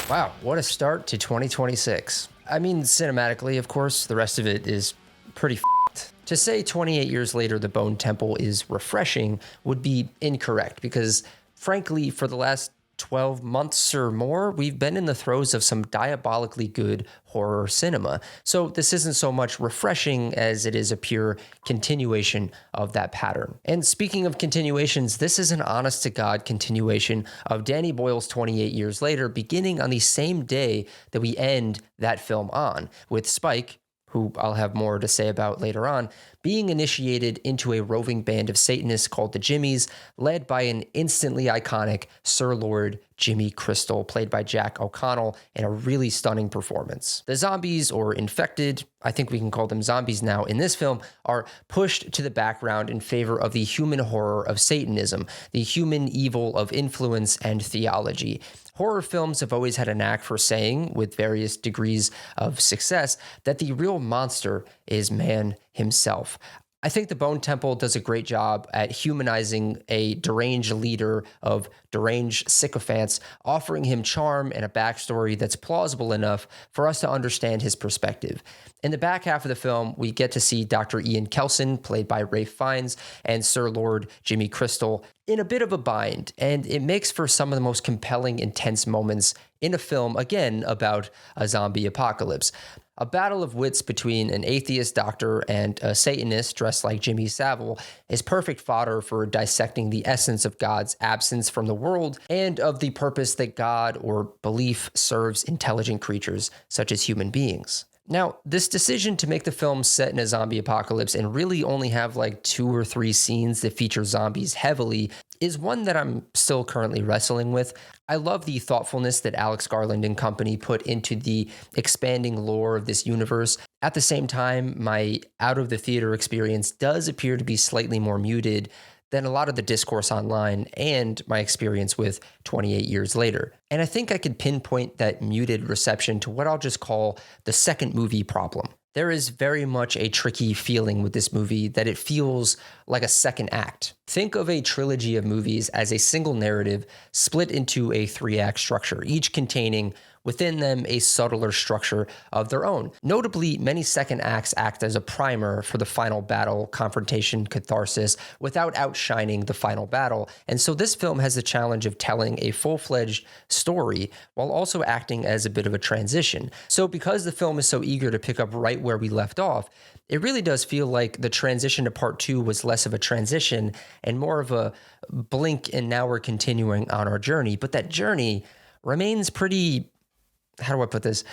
Wow, what a start to 2026. I mean, cinematically, of course, the rest of it is pretty f***ed. To say 28 years later the Bone Temple is refreshing would be incorrect because, frankly, for the last 12 months or more, we've been in the throes of some diabolically good horror cinema. So this isn't so much refreshing as it is a pure continuation of that pattern. And speaking of continuations, this is an honest-to-God continuation of Danny Boyle's 28 Years Later, beginning on the same day that we end that film on, with Spike, who I'll have more to say about later on, being initiated into a roving band of Satanists called the Jimmies, led by an instantly iconic Sir Lord Jimmy Crystal, played by Jack O'Connell, in a really stunning performance. The zombies, or infected, I think we can call them zombies now, in this film, are pushed to the background in favor of the human horror of Satanism, the human evil of influence and theology. Horror films have always had a knack for saying, with various degrees of success, that the real monster is man himself. I think the Bone Temple does a great job at humanizing a deranged leader of deranged sycophants, offering him charm and a backstory that's plausible enough for us to understand his perspective. In the back half of the film, we get to see Dr. Ian Kelson, played by Ralph Fiennes, and Sir Lord Jimmy Crystal in a bit of a bind, and it makes for some of the most compelling, intense moments in a film, again, about a zombie apocalypse. A battle of wits between an atheist doctor and a Satanist dressed like Jimmy Savile is perfect fodder for dissecting the essence of God's absence from the world and of the purpose that God or belief serves intelligent creatures such as human beings. Now, this decision to make the film set in a zombie apocalypse and really only have like 2 or 3 scenes that feature zombies heavily is one that I'm still currently wrestling with. I love the thoughtfulness that Alex Garland and company put into the expanding lore of this universe. At the same time, my out-of-the-theater experience does appear to be slightly more muted than a lot of the discourse online and my experience with 28 Years Later. And I think I could pinpoint that muted reception to what I'll just call the second movie problem. There is very much a tricky feeling with this movie that it feels like a second act. Think of a trilogy of movies as a single narrative split into a 3-act structure, each containing within them a subtler structure of their own. Notably, many second acts act as a primer for the final battle, confrontation, catharsis, without outshining the final battle. And so this film has the challenge of telling a full-fledged story while also acting as a bit of a transition. So because the film is so eager to pick up right where we left off, it really does feel like the transition to part 2 was less of a transition and more of a blink and now we're continuing on our journey. But that journey remains pretty, how do I put this,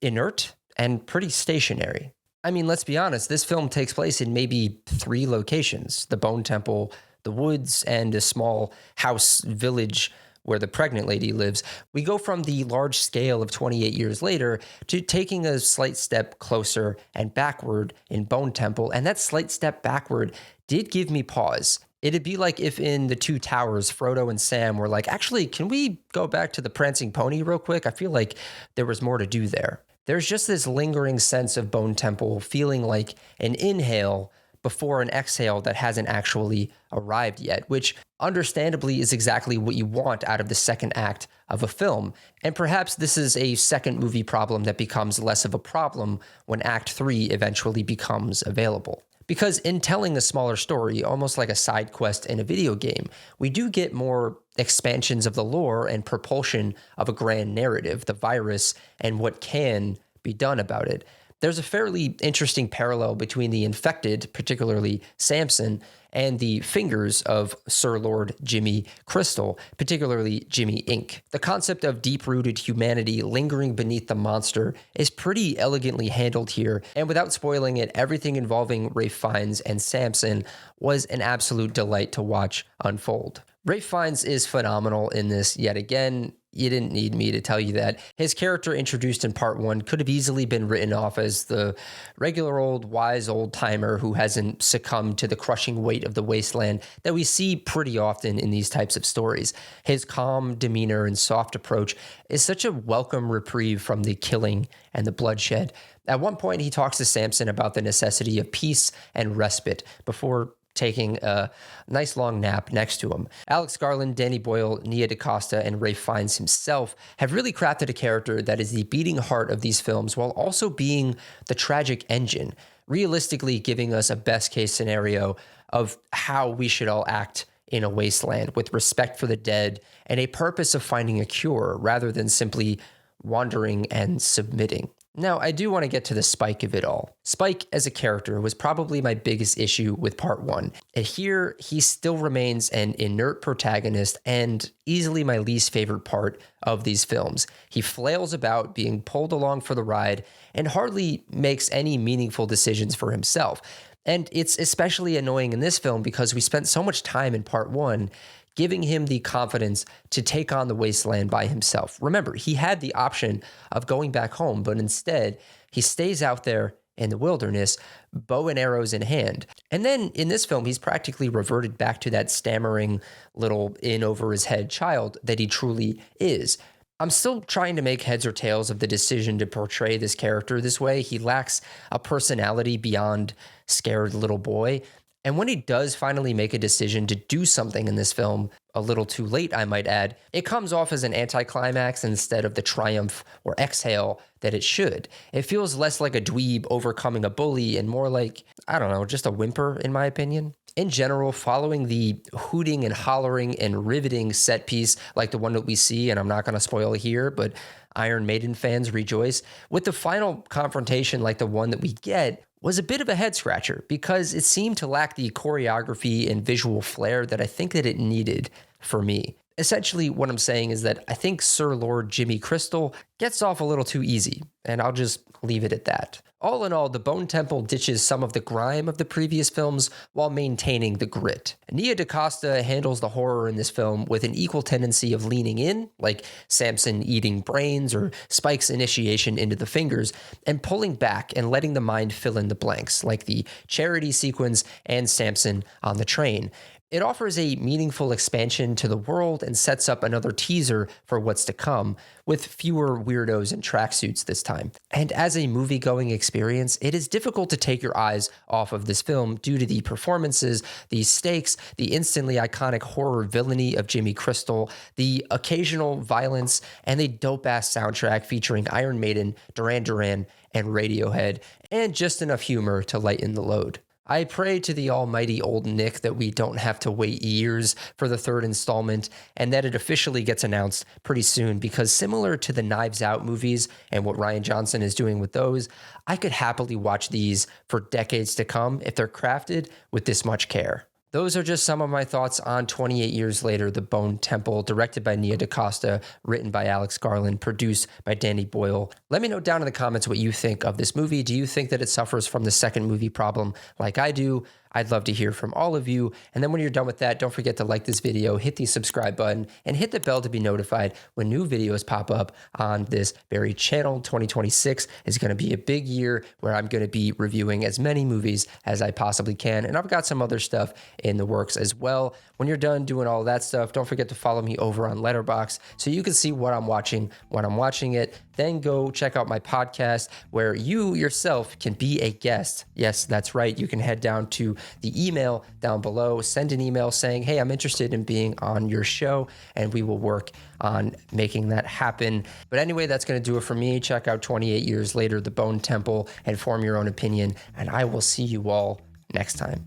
inert and pretty stationary. I mean, let's be honest, this film takes place in maybe 3 locations: the Bone Temple, the woods, and a small house village where the pregnant lady lives. We go from the large scale of 28 Years Later to taking a slight step closer and backward in Bone Temple, and that slight step backward did give me pause. It'd be like if in The Two Towers, Frodo and Sam were like, actually, can we go back to the Prancing Pony real quick? I feel like there was more to do there. There's just this lingering sense of Bone Temple feeling like an inhale before an exhale that hasn't actually arrived yet, which understandably is exactly what you want out of the second act of a film. And perhaps this is a second movie problem that becomes less of a problem when Act 3 eventually becomes available. Because in telling a smaller story, almost like a side quest in a video game, we do get more expansions of the lore and propulsion of a grand narrative, the virus, and what can be done about it. There's a fairly interesting parallel between the infected, particularly Samson, and the fingers of Sir Lord Jimmy Crystal, particularly Jimmy Inc. The concept of deep-rooted humanity lingering beneath the monster is pretty elegantly handled here, and without spoiling it, everything involving Ralph Fiennes and Samson was an absolute delight to watch unfold. Ralph Fiennes is phenomenal in this yet again. You didn't need me to tell you that. His character introduced in part 1 could have easily been written off as the regular old wise old timer who hasn't succumbed to the crushing weight of the wasteland that we see pretty often in these types of stories. His calm demeanor and soft approach is such a welcome reprieve from the killing and the bloodshed. At one point, he talks to Samson about the necessity of peace and respite before taking a nice long nap next to him. Alex Garland, Danny Boyle, Nia DaCosta, and Ralph Fiennes himself have really crafted a character that is the beating heart of these films while also being the tragic engine, realistically giving us a best case scenario of how we should all act in a wasteland with respect for the dead and a purpose of finding a cure rather than simply wandering and submitting. Now, I do want to get to the Spike of it all. Spike as a character was probably my biggest issue with part one. And here, he still remains an inert protagonist and easily my least favorite part of these films. He flails about being pulled along for the ride and hardly makes any meaningful decisions for himself. And it's especially annoying in this film because we spent so much time in part one giving him the confidence to take on the wasteland by himself. Remember, he had the option of going back home, but instead he stays out there in the wilderness, bow and arrows in hand. And then in this film, he's practically reverted back to that stammering little in over his head child that he truly is. I'm still trying to make heads or tails of the decision to portray this character this way. He lacks a personality beyond scared little boy. And when he does finally make a decision to do something in this film, a little too late, I might add, it comes off as an anticlimax instead of the triumph or exhale that it should. It feels less like a dweeb overcoming a bully and more like, I don't know, just a whimper, in my opinion. In general, following the hooting and hollering and riveting set piece like the one that we see, and I'm not going to spoil it here, but Iron Maiden fans rejoice, with the final confrontation like the one that we get, was a bit of a head scratcher because it seemed to lack the choreography and visual flair that I think that it needed for me. Essentially, what I'm saying is that I think Sir Lord Jimmy Crystal gets off a little too easy, and I'll just leave it at that. All in all, the Bone Temple ditches some of the grime of the previous films while maintaining the grit. Nia DaCosta handles the horror in this film with an equal tendency of leaning in, like Samson eating brains or Spike's initiation into the fingers, and pulling back and letting the mind fill in the blanks, like the charity sequence and Samson on the train. It offers a meaningful expansion to the world and sets up another teaser for what's to come, with fewer weirdos in tracksuits this time. And as a movie-going experience, it is difficult to take your eyes off of this film due to the performances, the stakes, the instantly iconic horror villainy of Jimmy Crystal, the occasional violence, and the dope-ass soundtrack featuring Iron Maiden, Duran Duran, and Radiohead, and just enough humor to lighten the load. I pray to the almighty old Nick that we don't have to wait years for the third installment and that it officially gets announced pretty soon, because similar to the Knives Out movies and what Rian Johnson is doing with those, I could happily watch these for decades to come if they're crafted with this much care. Those are just some of my thoughts on 28 Years Later, The Bone Temple, directed by Nia DaCosta, written by Alex Garland, produced by Danny Boyle. Let me know down in the comments what you think of this movie. Do you think that it suffers from the second movie problem like I do? I'd love to hear from all of you. And then when you're done with that, don't forget to like this video, hit the subscribe button, and hit the bell to be notified when new videos pop up on this very channel. 2026 is going to be a big year where I'm going to be reviewing as many movies as I possibly can. And I've got some other stuff in the works as well. When you're done doing all that stuff, don't forget to follow me over on Letterboxd so you can see what I'm watching when I'm watching it. Then go check out my podcast where you yourself can be a guest. Yes, that's right. You can head down to the email down below, send an email saying, hey, I'm interested in being on your show, and we will work on making that happen. But anyway, that's going to do it for me. Check out 28 Years Later, The Bone Temple, and form your own opinion, and I will see you all next time.